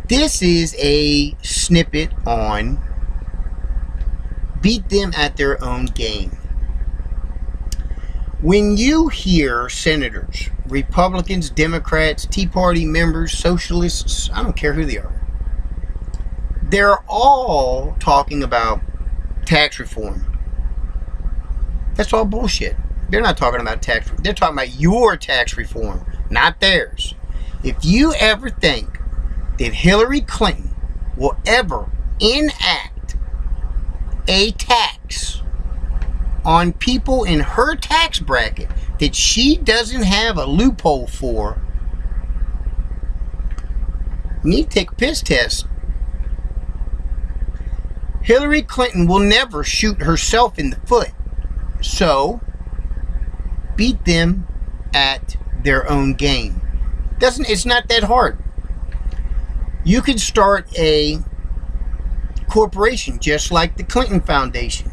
This is a snippet on beat them at their own game. When you hear senators, Republicans, Democrats, Tea Party members, socialists, I don't care who they are, they're all talking about tax reform. That's all bullshit. They're not talking about tax reform. They're talking about your tax reform, not theirs. If you ever think that Hillary Clinton will ever enact a tax on people in her tax bracket that she doesn't have a loophole for, you need to take a piss test. Hillary Clinton will never shoot herself in the foot. So, beat them at their own game. It's not that hard. You could start a corporation just like the Clinton Foundation.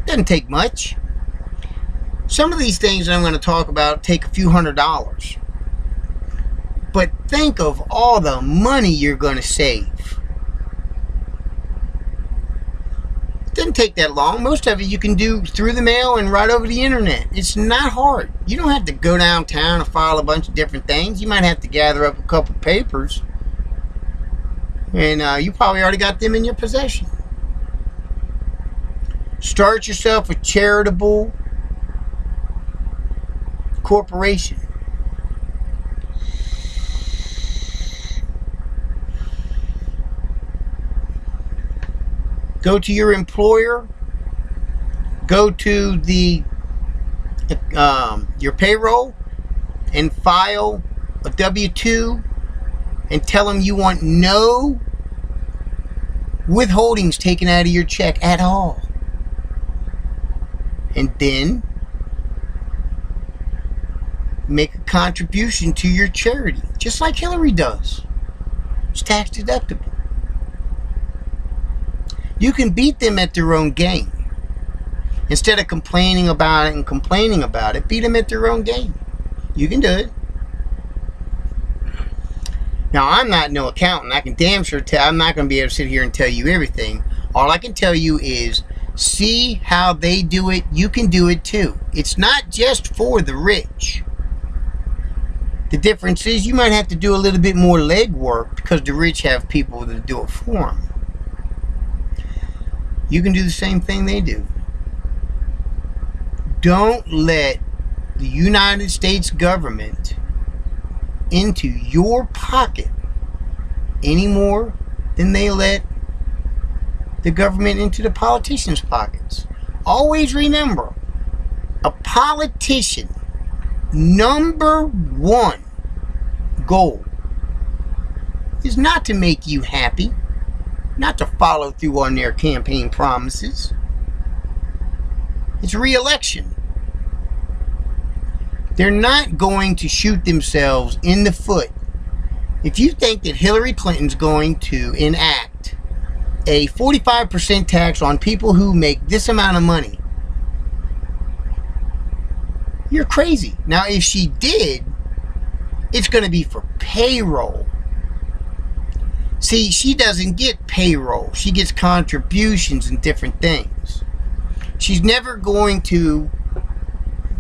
Doesn't take much. Some of these things that I'm going to talk about take a few $100s. But think of all the money you're going to save. It doesn't take that long. Most of it you can do through the mail and right over the internet. It's not hard. You don't have to go downtown and file a bunch of different things. You might have to gather up a couple papers. And you probably already got them in your possession. Start yourself a charitable corporation. Go to your employer. Go to the your payroll and file a W-2 and tell them you want no withholdings taken out of your check at all. And then make a contribution to your charity, just like Hillary does. It's tax deductible. You can beat them at their own game. Instead of complaining about it, beat them at their own game. You can do it. Now, I'm not no accountant. I can damn sure tell. I'm not going to be able to sit here and tell you everything. All I can tell you is see how they do it. You can do it too. It's not just for the rich. The difference is you might have to do a little bit more legwork because the rich have people that do it for them. You can do the same thing they do. Don't let the United States government into your pocket any more than they let the government into the politicians' pockets. Always remember, a politician, number one goal is not to make you happy, not to follow through on their campaign promises. It's re-election. They're not going to shoot themselves in the foot. If you think that Hillary Clinton's going to enact a 45% tax on people who make this amount of money, you're crazy. Now, if she did, it's going to be for payroll. See, she doesn't get payroll. She gets contributions and different things. She's never going to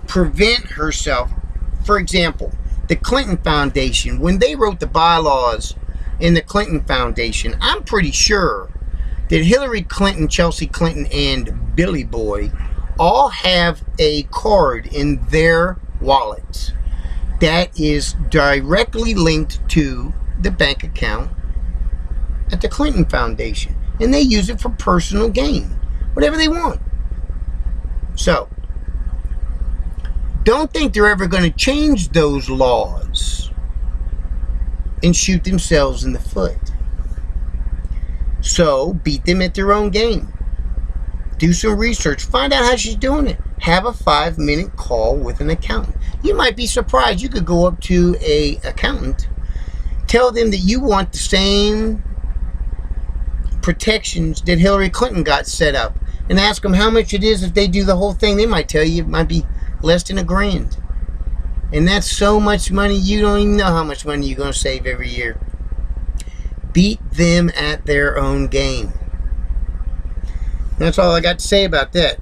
prevent herself. For example, the Clinton Foundation, when they wrote the bylaws in the Clinton Foundation, I'm pretty sure that Hillary Clinton, Chelsea Clinton, and Billy Boy all have a card in their wallets that is directly linked to the bank account at the Clinton Foundation, and they use it for personal gain, whatever they want. So, don't think they're ever going to change those laws and shoot themselves in the foot. So, beat them at their own game. Do some research. Find out how she's doing it. Have a 5-minute call with an accountant. You might be surprised. You could go up to an accountant, tell them that you want the same protections that Hillary Clinton got set up, and ask them how much it is if they do the whole thing. They might tell you it might be less than $1,000. And that's so much money, you don't even know how much money you're going to save every year. beat them at their own game. That's all I got to say about that.